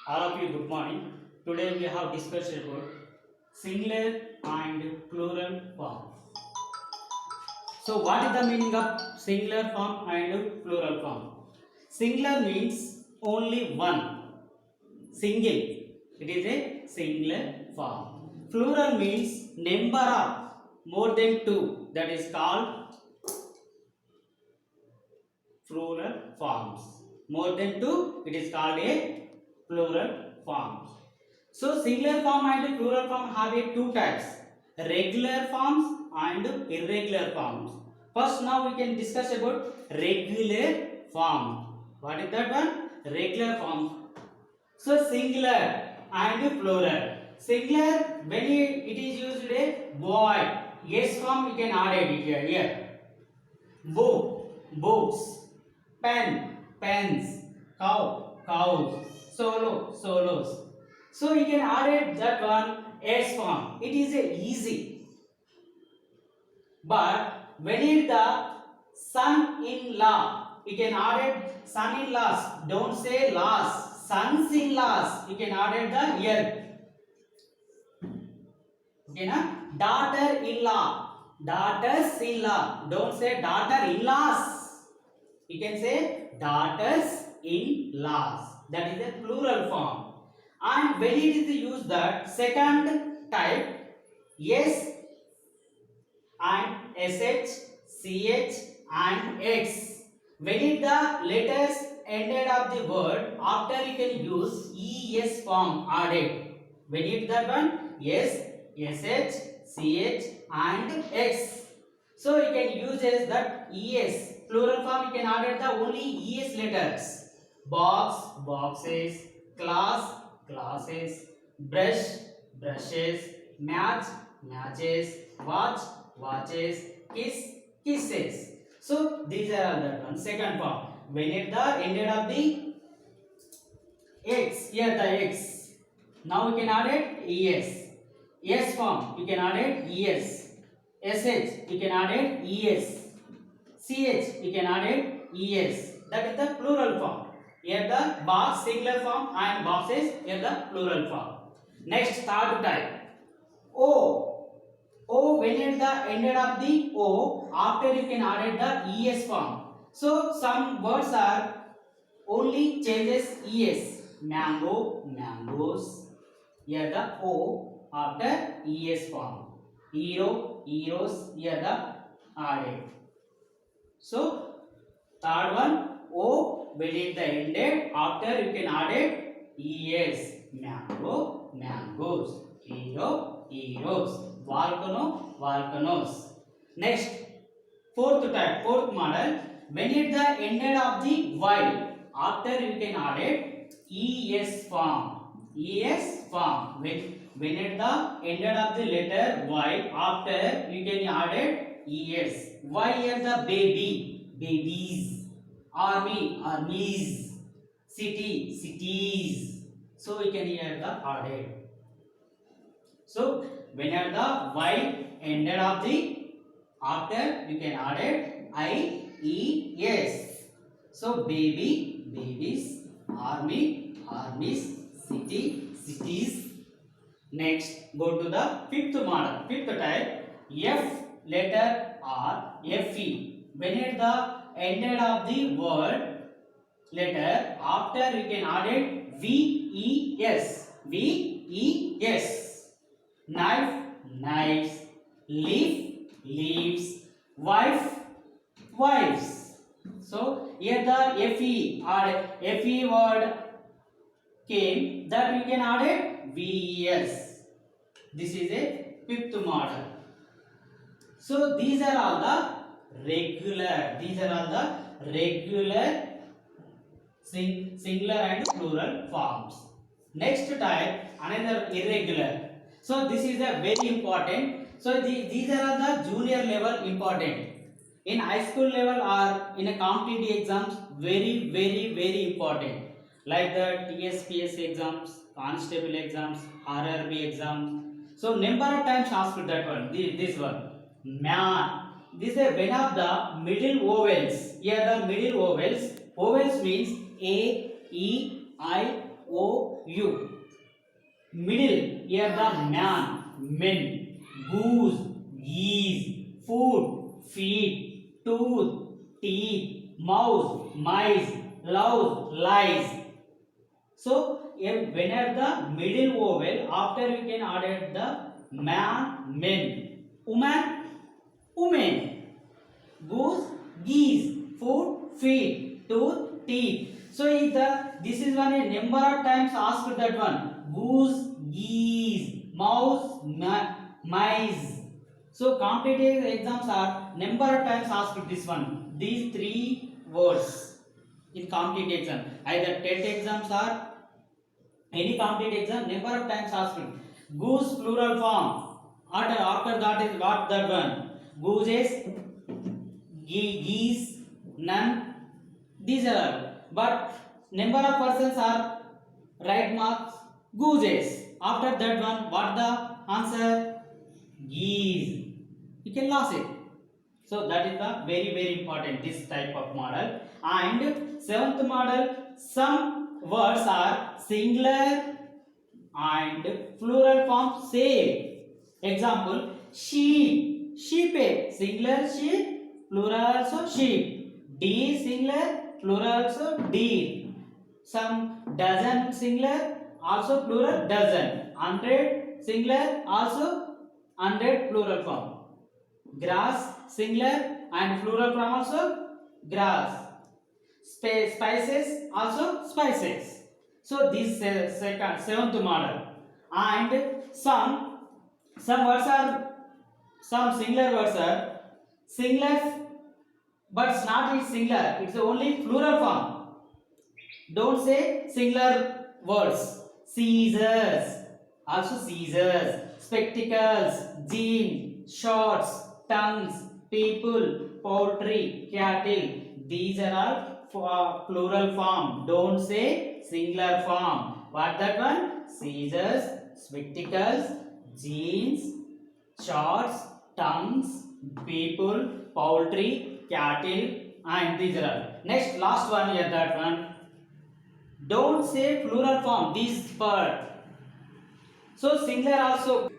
All of you, good morning. Today we have discussed about singular and plural form. So, what is the meaning of singular form and plural form? Singular means only one, single. It is a singular form. Plural means number of more than two. That is called plural forms. More than two, it is called a plural form. So singular form and plural form have a two types, regular forms and irregular forms. First now we can discuss about regular form. What is that one? Regular form. So singular and plural. Singular when it is used a boy. Yes form you can add it here. Book, books, pen, pens, cow, cows, solo, solos. So you can add it that one S form. It is a easy. But when it the son-in-law, you can add it son-in-laws. Don't say laws. Sons-in-laws. You can add it the here. Okay, na? Daughter-in-law. Daughters-in-law. Don't say daughter-in-laws. You can say daughters-in-laws. That is a plural form. And when it is used that second type, yes and sh, ch and x. When it the letters ended of the word, after you can use es form added. When it that one, yes, sh, ch and x. So you can use as that es. Plural form you can add the only es letters. Box, boxes, class, classes, brush, brushes, match, matches, watch, watches, kiss, kisses. So these are all that one. Second form. When it the ended of the x, here the x. Now you can add it es. Es form you can add it es. Sh you can add it es. Ch you can add it es. That is the plural form. Here the box singular form and boxes here the plural form. Next third type. O. O when it the ended of the O, after you can add it the es form. So some words are only changes es. Mango, mangoes. Here the O after es form. Hero, heroes. Here the added. So third one O when it the ended, after you can add it es. Mango, mangoes. Hero, heroes. Volcano, volcanoes. Next, fourth type, fourth model. When it the ended of the Y, after you can add it es form. Es form. When it the ended of the letter Y, after you can add it es. Y here the baby, babies. Army, armies. City, cities. So we can hear the added. So when at the Y ended of the after you can add it IES. So baby, babies, army, armies, city, cities. Next go to the fifth model, fifth type F letter or FE. When at the ended of the word letter after you can add it VES. VES. Knife, knives, leaf, leaves, wife, wives. So here the FE or FE word came, that we can add it VES. This is a fifth model. So these are all the regular. These are all the regular singular and plural forms. Next type another irregular. So this is a very important. So these are the junior level important. In high school level or in a competitive exams, very important. Like the TSPS exams, constable exams, RRB exams. So number of times asked that one. This one. Man. This is one of the middle vowels. Here the middle vowels. Vowels means A, E, I, O U. Middle, here the man, men, goose, geese, food, feet, tooth, teeth, mouse, mice, louse, lies. So whenever the middle vowel, after you can add the man, men, woman, women, goose, geese, food, feet, tooth, teeth. So this is one a number of times asked that one. Goose, geese, mouse, mice. So competitive exams are number of times asked this one. These three words in competitive exam. Either TET exams or any competitive exam, number of times asked. Goose plural form. After that is what that one? Gooses, geese, none. These are all. But number of persons are right marks. Gooses. After that one, what the answer? Geese. You can lose it. So that is the very important this type of model. And seventh model, some words are singular and plural form same. Example, sheep, sheep, singular sheep, plural also sheep. Deer, singular, plural also deer. Some dozen, singular, also plural dozen. 100, singular, also 100, plural form. Grass, singular and plural form also grass. Spices, also spices. So this seventh model. And some words are, some singular words are singular, but it's not singular, it's only plural form. Don't say singular words. Scissors, also scissors. Spectacles, jeans, shorts, tongues, people, poultry, cattle. These are all plural form. Don't say singular form. What that one? Scissors, spectacles, jeans, shorts, tongues, people, poultry, cattle, and these are all. Next, last one here, that one. Don't say plural form. This part. So singular also.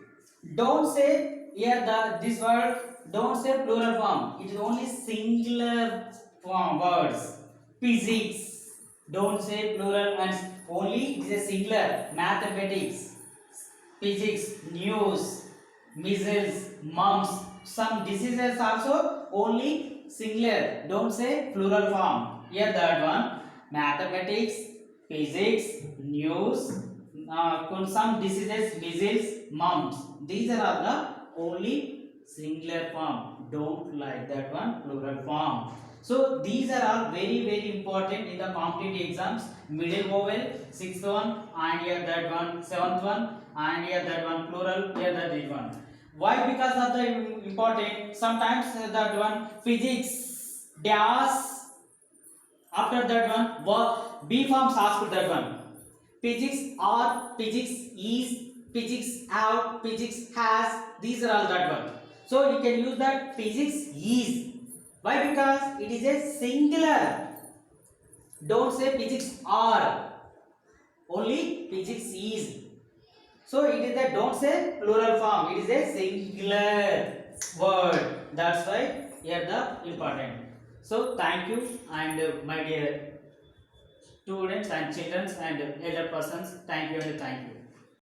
Don't say here this word. Don't say plural form. It is only singular form words. Physics. Don't say plural and only it is a singular. Mathematics. Physics. News. Measles. Mumps. Some diseases also only singular. Don't say plural form. Here that one. Mathematics. Physics. News. Some diseases, measles, mumps. These are all the only singular form. Don't like that one, plural form. So these are all very important in the competitive exams. Middle vowel, sixth one, and here that one, seventh one, and here that one, plural, here that one. Why? Because of the important. Sometimes that one, physics, dash. After that one, B forms asked that one. Physics are, physics is, physics out, physics has. These are all that one. So you can use that physics is. Why? Because it is a singular. Don't say physics are. Only physics is. So it is that, don't say plural form. It is a singular word. That's why here the important. So thank you, and my dear students and children and elder persons, thank you and thank you.